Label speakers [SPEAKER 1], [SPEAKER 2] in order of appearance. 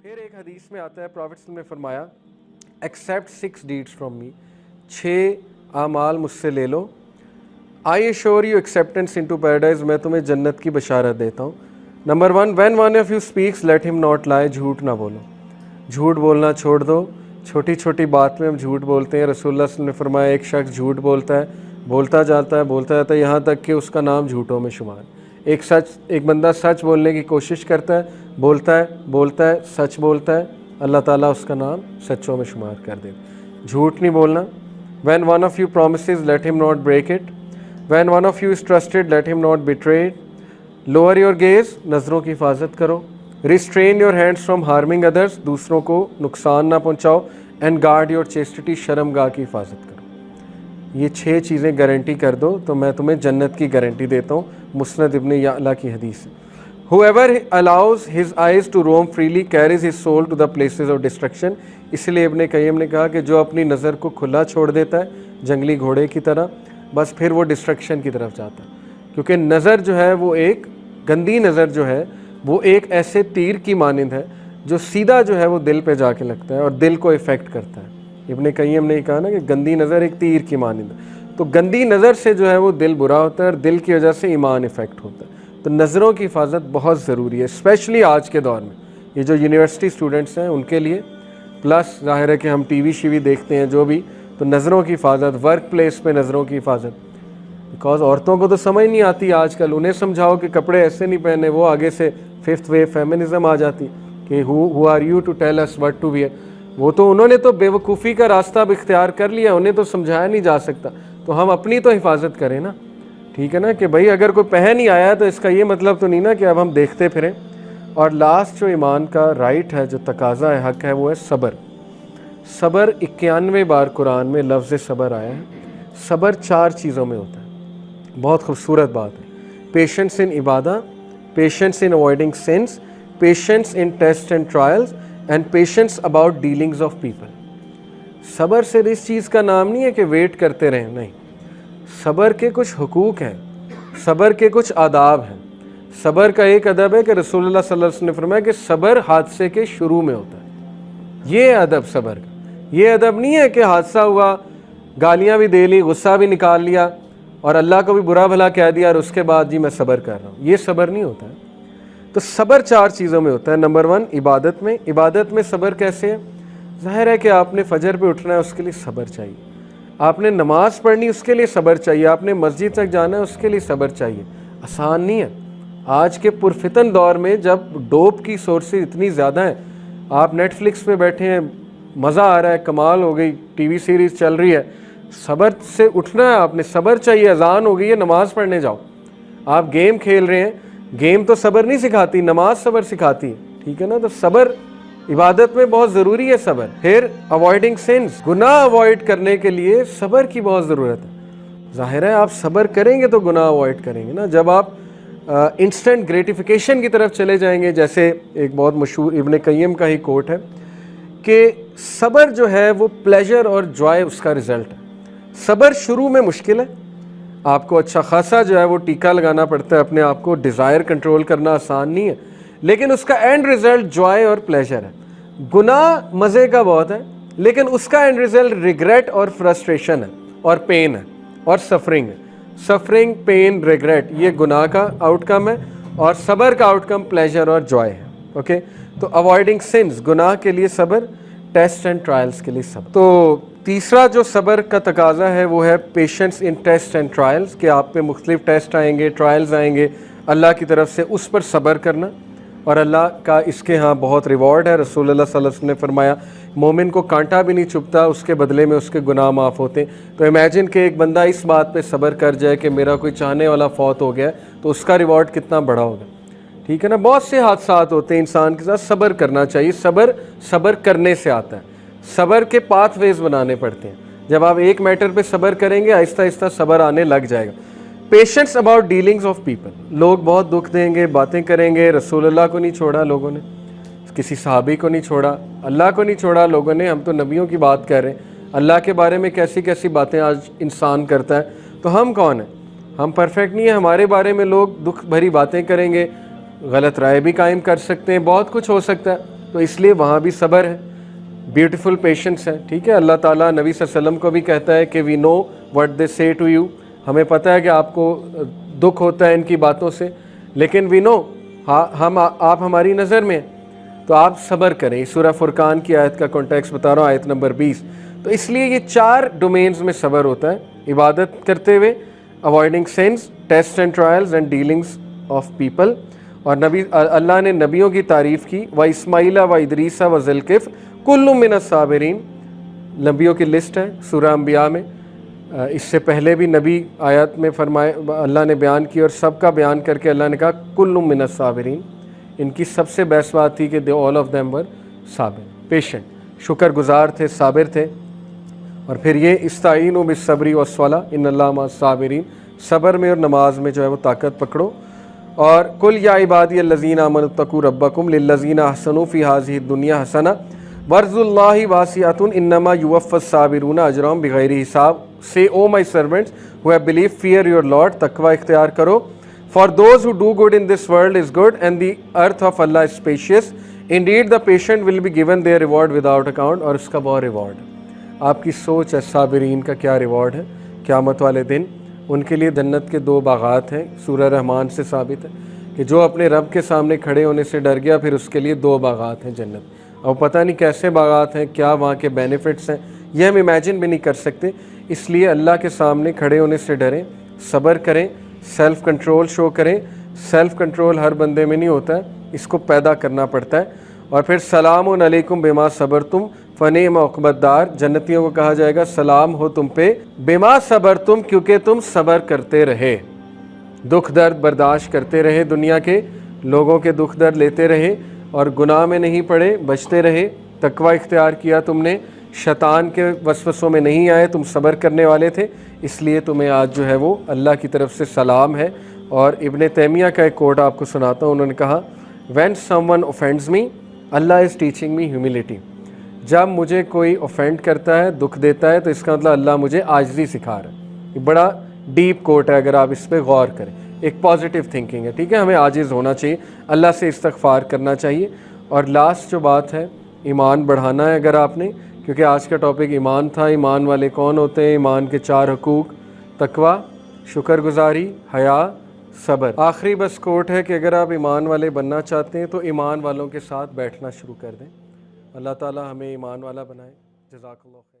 [SPEAKER 1] फिर एक हदीस में आता है, प्रॉफेट ने फरमाया एक्सेप्ट 6 डीड्स फ्रॉम मी, 6 आमाल मुझसे ले लो, I assure you acceptance into paradise, मैं तुम्हें जन्नत की बशारत देता हूँ। Number 1, when one of you speaks let him not lie, झूठ ना बोलो, झूठ बोलना छोड़ दो। छोटी छोटी बात में हम झूठ बोलते हैं। रसूलुल्लाह सल्लल्लाहु अलैहि वसल्लम ने फरमाया एक शख्स झूठ बोलता है, बोलता जाता है यहाँ तक कि उसका नाम झूठों में शुमार। एक बंदा सच बोलने की कोशिश करता है, बोलता है सच बोलता है, अल्लाह ताला उसका नाम सच्चों में शुमार कर दे। झूठ नहीं बोलना। When one of you promises let him not break it, when one of you is trusted let him not betray it, lower your gaze, नज़रों की हिफाजत करो, restrain your hands from harming others, दूसरों को नुकसान ना पहुँचाओ, एंड गार्ड योर चेस्टिटी, शर्मगाह की हिफाजत करो। ये 6 चीज़ें गारंटी कर दो तो मैं तुम्हें जन्नत की गारंटी देता हूँ। मुस्नद इब्न याला की हदीस है। Whoever allows his eyes to roam freely carries his soul to the places of destruction। इसलिए इब्न क़य्यिम ने कहा कि जो अपनी नज़र को खुला छोड़ देता है जंगली घोड़े की तरह, बस फिर वो डिस्ट्रक्शन की तरफ जाता है। क्योंकि नज़र जो है वो एक गंदी नज़र जो है वो एक ऐसे तीर की मानिंद है जो सीधा जो है वो दिल पे जाके लगता है और दिल को इफ़ेक्ट करता है। इब्न क़य्यिम ने कहा ना कि गंदी नज़र एक तीर की मानिंद है। तो गंदी नज़र से जो है वो दिल बुरा होता है और दिल की वजह से ईमान इफ़ेक्ट होता है। तो नज़रों की हिफाजत बहुत ज़रूरी है, स्पेशली आज के दौर में। ये जो यूनिवर्सिटी स्टूडेंट्स हैं उनके लिए, प्लस ज़ाहिर है कि हम टीवी शीवी देखते हैं जो भी, तो नज़रों की हिफाजत, वर्क प्लेस पे नज़रों की हिफाजत। बिकॉज औरतों को तो समझ नहीं आती आजकल, उन्हें समझाओ कि कपड़े ऐसे नहीं पहने, वो आगे से 5th वेव फेमिनिज़म आ जाती कि who are you to tell us what to wear. वो तो उन्होंने तो बेवकूफ़ी का रास्ता अब इख्तियार कर लिया, उन्हें तो समझाया नहीं जा सकता। तो हम अपनी तो हिफाजत करें ना, ठीक है ना, कि भाई अगर कोई पहन ही आया तो इसका ये मतलब तो नहीं ना कि अब हम देखते फिरें। और लास्ट जो ईमान का राइट है, जो तकाजा है, हक है, वो है सब्र। सब्र 91 बार कुरान में लफ्ज़ सब्र आया है। सब्र 4 चीज़ों में होता है, बहुत खूबसूरत बात है। पेशेंस इन इबादा, patience in avoiding sins, patience in test and trials, and patience about dealings of people. सब्र से इस चीज़ का नाम नहीं है कि वेट करते रहें, नहीं। सब्र के कुछ हुकूक हैं, सब्र के कुछ आदाब हैं। सब्र का एक अदब है कि रसूलुल्लाह सल्लल्लाहु अलैहि वसल्लम ने फरमाया कि सब्र हादसे के शुरू में होता है। ये अदब सब्र का। ये अदब नहीं है कि हादसा हुआ, गालियाँ भी दे ली, गुस्सा भी निकाल लिया और अल्लाह को भी बुरा भला कह दिया और उसके बाद जी मैं सब्र कर रहा हूँ। ये सब्र नहीं होता है। तो सब्र 4 चीज़ों में होता है। नंबर 1 इबादत में। इबादत में सब्र कैसे है? ज़ाहिर है कि आपने फजर पे उठना है, उसके लिए सब्र चाहिए। आपने नमाज़ पढ़नी, उसके लिए सब्र चाहिए। आपने मस्जिद तक जाना है, उसके लिए सब्र चाहिए। आसान नहीं है। आज के पुरफितन दौर में जब डोप की सोर्सेज इतनी ज़्यादा हैं, आप नेटफ्लिक्स पे बैठे हैं, मज़ा आ रहा है, कमाल हो गई, टीवी सीरीज़ चल रही है, सब्र से उठना है, आपने सब्र चाहिए। अजान हो गई है, नमाज़ पढ़ने जाओ। आप गेम खेल रहे हैं, गेम तो सब्र नहीं सिखाती, नमाज सब्र सिखाती है, ठीक है ना। तो सब्र इबादत में बहुत ज़रूरी है सब्र। फिर अवॉइडिंग सिंस, गुनाह अवॉइड करने के लिए सब्र की बहुत ज़रूरत है। ज़ाहिर है आप सब्र करेंगे तो गुनाह अवॉइड करेंगे ना। जब आप इंस्टेंट ग्रेटिफिकेशन की तरफ चले जाएंगे, जैसे एक बहुत मशहूर इब्न क़य्यिम का ही कोट है कि सब्र जो है वो प्लेजर और जॉय उसका रिज़ल्ट है। सब्र शुरू में मुश्किल है, आपको अच्छा खासा जो है वो टीका लगाना पड़ता है, अपने आप को डिज़ायर कंट्रोल करना आसान नहीं है, लेकिन उसका एंड रिज़ल्ट जॉय और प्लेजर है। गुनाह मज़े का बहुत है, लेकिन उसका एंड रिज़ल्ट रिग्रेट और फ्रस्ट्रेशन है और पेन है और सफरिंग है। सफरिंग, पेन, रिग्रेट, ये गुनाह का आउटकम है और सब्र का आउटकम प्लेजर और जॉय है। ओके, तो अवॉइडिंग सिंस, गुनाह के लिए सब्र, टेस्ट एंड ट्रायल्स के लिए सब्र। तो तीसरा जो सब्र का तकाजा है वो है patience in test and trials, कि आप पे मुख्तलिफ टेस्ट आएंगे, ट्रायल्स आएंगे अल्लाह की तरफ से, उस पर सब्र करना। और अल्लाह का इसके यहाँ बहुत रिवॉर्ड है। रसूलुल्लाह सल्लल्लाहु अलैहि वसल्लम ने फरमाया मोमिन को कांटा भी नहीं चुभता, उसके बदले में उसके गुनाह माफ़ होते। तो इमेजिन कि एक बंदा इस बात पे सब्र कर जाए कि मेरा कोई चाहने वाला फौत हो गया, तो उसका रिवॉर्ड कितना बड़ा होगा, ठीक है ना। बहुत से हादसात होते हैं इंसान के साथ, सब्र करना चाहिए। सब्र करने से आता है। सब्र के पाथवेज बनाने पड़ते हैं। जब आप एक मैटर पे सब्र करेंगे, आहिस्ता आहिस्ता सब्र आने लग जाएगा। Patience about dealings of people, लोग बहुत दुख देंगे, बातें करेंगे। रसूलुल्लाह को नहीं छोड़ा लोगों ने, किसी सहाबी को नहीं छोड़ा, अल्लाह को नहीं छोड़ा लोगों ने। हम तो नबियों की बात कर रहे हैं। अल्लाह के बारे में कैसी कैसी बातें आज इंसान करता है, तो हम कौन हैं? हम परफेक्ट नहीं है। हमारे बारे में लोग दुख भरी बातें करेंगे, गलत राय भी कायम कर सकते हैं, बहुत कुछ हो सकता है। तो इसलिए वहाँ भी सब्र है, ब्यूटीफुल पेशेंस है। ठीक है, अल्लाह ताला नबी सल्लल्लाहु अलैहि वसल्लम को भी कहता है कि वी नो व्हाट दे से टू यू, हमें पता है कि आपको दुख होता है इनकी बातों से, लेकिन वी नो आप हमारी नज़र में, तो आप सब्र करें। सूरह फुरकान की आयत का कॉन्टेक्स्ट बता रहा हूँ, आयत नंबर 20। तो इसलिए ये 4 डोमेन्स में सब्र होता है, इबादत करते हुए, avoiding sins, test and trials and dealings of people. और अल्लाह ने नबियों की तारीफ़ की, व इस्माइला व इदरीसा व ज़ुल्किफ़्ल कुल्लुम मिनस साबिरीन, नबियों की लिस्ट है सूरह अंबिया में। इससे पहले भी नबी आयत में फरमाए अल्लाह ने बयान की, और सबका बयान करके अल्लाह ने कहा कुल्लुम मिनस साबिरीन। इनकी सबसे बेस्ट बात थी कि they all of them were Sabir, patient, शुक्रगुजार थे, साबिर थे। और फिर ये इस्ताईनु बिस्सब्री वस्सला इन्नल्लाह मअस साबिरीन, सब्र में और नमाज में जो है वो ताकत पकड़ो। और कुल या इबादी अल्लज़ीना आमनुत्तकू रब्बकुम लिल्लज़ीना अहसनू फ़ी हाज़िहि दुनिया हसना वर्ज़ुल्लाहि वासिअतुन इन्नमा युवफ़्फ़स साबिरूना अजरहुम बिग़ैरि हिसाब। से O my servants who have believe fear your lord, तकवा इख्तियार करो। For those who do good in this world is good and the earth of Allah is spacious, indeed the patient will be given their reward without account. और उसका बहुत reward, आपकी सोच है साबिरीन का क्या रिवॉर्ड है क़यामत वाले दिन। उनके लिए जन्नत के 2 बागात हैं, सूरह रहमान से साबित है कि जो अपने रब के सामने खड़े होने से डर गया, फिर उसके लिए 2 बागात हैं जन्नत। और पता नहीं कैसे बागात हैं, क्या वहाँ के बेनिफिट्स हैं, ये हम इमेजिन भी नहीं कर सकते। इसलिए अल्लाह के सामने खड़े होने से डरें, सब्र करें, सेल्फ़ कंट्रोल शो करें। सेल्फ़ कंट्रोल हर बंदे में नहीं होता है, इसको पैदा करना पड़ता है। और फिर सलामुन अलैकुम बिमा सबरतुम फ़निअम उक़बद्दार, जन्नतियों को कहा जाएगा सलाम हो तुम पे बिमा सबरतुम, क्योंकि तुम सब्र करते रहे, दुख दर्द बर्दाश्त करते रहे, दुनिया के लोगों के दुख दर्द लेते रहे और गुनाह में नहीं पड़े, बचते रहे, तकवा इख्तियार किया तुमने, शैतान के वसवसों में नहीं आए, तुम सब्र करने वाले थे, इसलिए तुम्हें आज जो है वो अल्लाह की तरफ से सलाम है। और इब्न तैमिया का एक कोट आपको सुनाता हूँ, उन्होंने कहा when someone offends me Allah is teaching me humility. जब मुझे कोई ऑफेंड करता है, दुख देता है, तो इसका मतलब अल्लाह मुझे आजिज़ी सिखा रहा है। ये बड़ा डीप कोट है, अगर आप इस पर गौर करें, एक पॉजिटिव थिंकिंग है। ठीक है, हमें आजिज़ होना चाहिए, अल्लाह से इस्तग़फ़ार करना चाहिए। और लास्ट जो बात है, ईमान बढ़ाना है अगर आपने, क्योंकि आज का टॉपिक ईमान था। ईमान वाले कौन होते हैं? ईमान के 4 हुकूक, तकवा, शुक्रगुजारी, हया, सब्र। आखिरी बस कोट है कि अगर आप ईमान वाले बनना चाहते हैं तो ईमान वालों के साथ बैठना शुरू कर दें। अल्लाह ताला हमें ईमान वाला बनाए। जज़ाकल्लाह।